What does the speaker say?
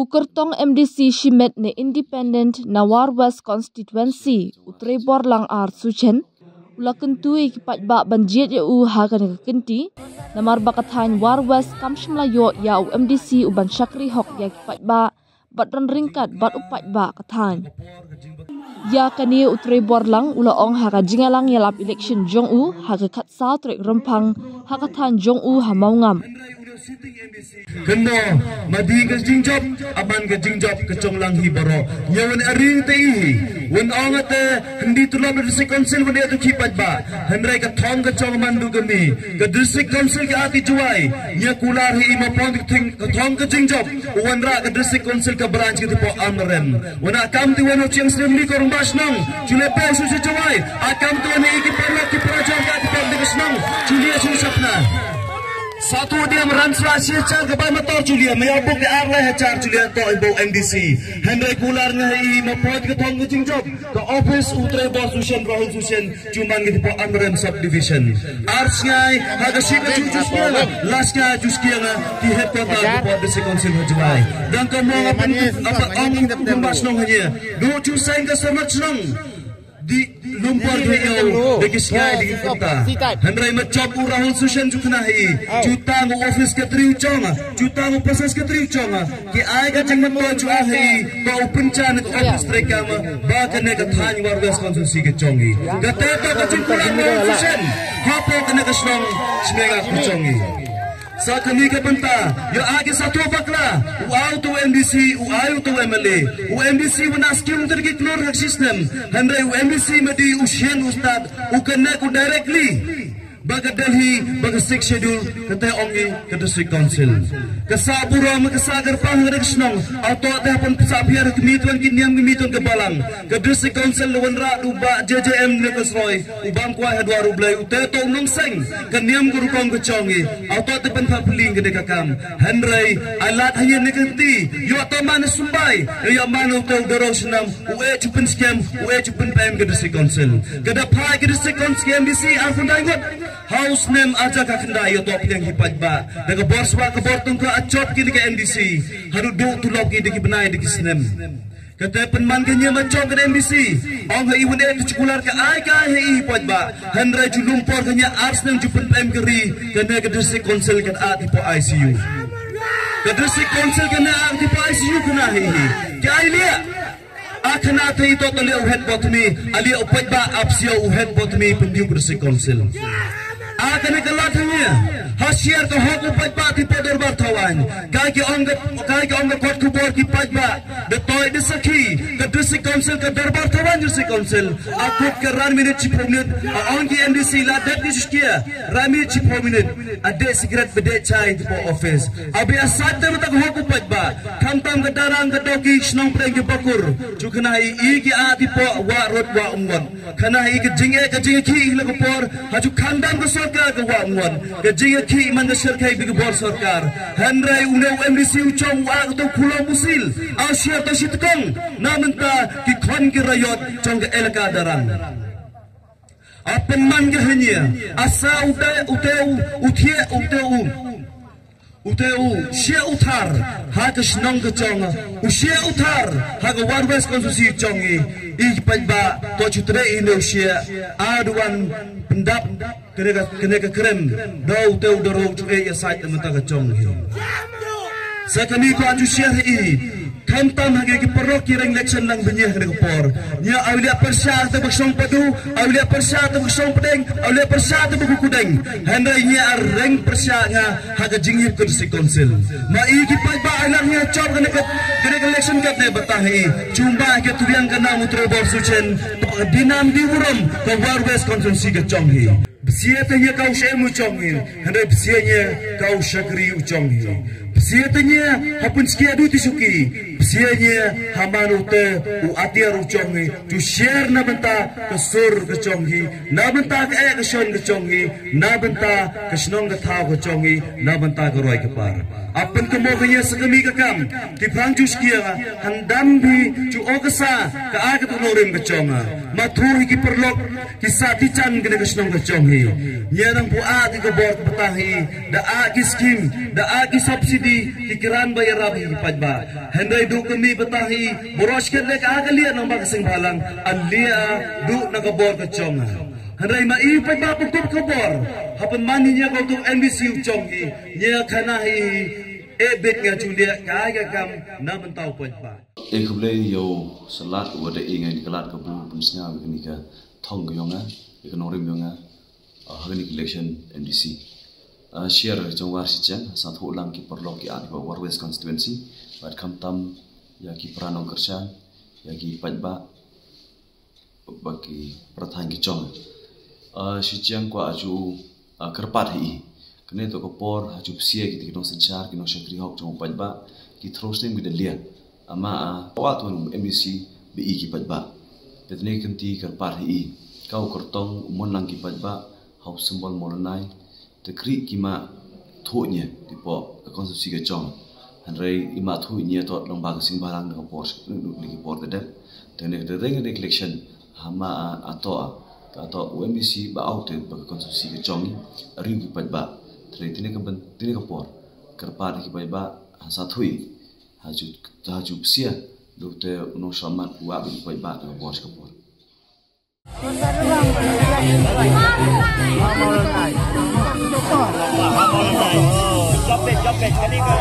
Ukertong MDC Shimet ne Independent Nawar West Constituency Utre Borlang Ar Suchen ulakentui kipat ba banjit ya hagan kenti namar bakathan War West Kamshmlayo ya MDC uban Shakri Hok ya kipat ba batran ringkat bat upat ba kathan ya kani Utre Borlang ulaong haga jingalang yalap election jong haga katsa trek rempang hakathan jong hamaungam keno madi ke jingjob aman ke jingjob kecong lang hibaro nyawan aring tei wen ongate hindi tulam district council wen itu kipat ba hendrai ka thong kecong mandu kami ke district council ke ati juai nya kular hi ma pon thing ka thong ke jingjob wen ra ke district council ke branch ke po amrem wen akam ti wen chiang assembly ko rumbas nang chule pe su se juai akam tu ni ki perlo ki project ka ti de snang chule su sapna satu dia meranslah siacar kepada motor Julia mayabuk di arlah hacar Julia to ibu MDC hendai kular ngai mapot ke thong nging job ke office Utre Bor Sushen Rahul Sushen cuman gitu po Amrem subdivision ars ngai haga sika juskia lasnya juskia di headquarter po desi council hajai dan kamu apa onging tembas nong hanya do cusain ke semat nong di lumpur dia dekiskai di kota hendrai macam Rahul Sushen juknahi juta mu office ke triuchong juta mu proses ke triuchong ki ai ka jengmat to juahi to pencan ke office mereka ba kene ka thany War West konstitusi ke chongi kata to ka jengkulan Rahul Sushen hapo kene ka snong smega ke chongi sa kami ke benta yo age satu bakla uau to MDC uau to MLA MDC wana skim terki klor system handai MDC medi ushen ustad ukana ku directly baga Delhi baga 6 schedule kata ongi ke district council kasabura makasagar pang reksnong auto ta pun sabiar kemituan kiniam kemituan ke balang ke district council wanra duba JJM ne kasroi ubang kwa hadwa rublai ute to nong seng keniam guru kong ke chongi auto ta pen papeling ke dekakam hendrai alat hanya ne kenti yo to man sumbai yo man ute doro senam ue chupen scam ue chupen pem ke district council ke dapai ke district council MDC afun daingot house name aja ka kendai yo to piang hipat ba daga borswa ke bortung ke acop kini ke MDC haru do tulok ki diki benai diki snem kata penman kenya macam ke MDC ong hai wene dikular ke ai ka hai hipat ba handra julumpor kenya ars nang jupen pem keri kena ke district council ke at po ICU ke district council kena at po ICU kena hi kai lia akhna thei to tole head botmi ali upat ba apsio head botmi pendiu district council akan kelatnya hasil ke hok upat ba ti podor bartawan kai ke ong kot kubor ki pajba de toy de sakhi ke district council ke darbar tawan district council aku ke ran minute chi prominent ong ki MDC la dat ni skia rami chi prominent ade secret bede chai di po office abi asat de tak hok upat ba kam ke darang ke doki snong preng ke bakur jukna i ki ati po wa rot wa umwan kana i ke jinge ki le ko por haju khandam ke सरकार के वांगवन के जिगे की मन सरकार के बोर सरकार हनराई उने MDC उचों वाग तो खुला मुसिल आशिया तो शितकंग नामंता की खन के रयत चंग एलका दरang अपन मन के Haniyeh asa uteu sia utar ha ke snong ke chong sia utar ha ke War West konstitusi chongi I pajba to chutre ino sia aduan pendap kena ke krem do uteu dorong chuke ya sait mata ke chong hi sakami ko aju sia hi Kantam hagi ki perok kireng election lang benyah kena kepor. Nya awliya persya te beksong padu, awliya persya te beksong pedeng, awliya persya te bekukudeng. Hendai nya areng persya nga haga jinggip ke district council. Ma i ki pajba anaknya cop kena election kat ne batahi. Cumba ke tubiang kena Utre Bor Sushen dinam di uram ke War West konstitusi ke chonghi. Besiatnya kau shemu chonghi, hendai besiatnya kau syakri uchonghi. Besiatnya hapun sekia du tisuki. Sianya hamanu te u atia rucongi tu share na benta kesur kecongi na benta ke keson kecongi na benta kesnong ketau kecongi na benta keroi kepar apen kemoganya segemi kekam di prangcus kia handam bi cu okesa ke aga tu norim keconga maturi ki perlok ki satican kena kesnong kecongi nyanang pu a di kebor petahi da a ki skim da a ki subsidi ki kiran bayar rabi ki pajba handai du kami betahi boros ke dek aga liat nang bakasing balang alia du na kebor keconga handai ma i pajba pukut kebor hapen maninya kau tu NBC ucongi nya kanahi ebet nga julia kaya kam na mentau pajba ekble yo salat wada ingai kelat kebu punsnya begini ka thong yonga ekonomi yonga hagani election NDC share jongwar sijan satu ulang ki perlok ki adi War West constituency bat kam tam ya ki pranong kerja ya ki pajba bagi prathan ki chong sijan kwa aju kerpat hi kene to ko por aju sia ki tikno sanchar ki no shetri hok chong pajba ki throsting with the lia ama wat un MBC bi ki pajba betne kanti kerpat hi kau kertong monang ki pajba hau symbol molonai tekri kima thunya tipo konstitusi ke chong hanrei ima thunya to lomba ka sing barang ka por ni por de tene de ring election hama ato UMBC ba out ba konstitusi ke chong ri ki pajba tene ka por kerpa ki pajba hasa thui haju sia do te no shaman wa bi pajba ka por ka por Jopet kali ke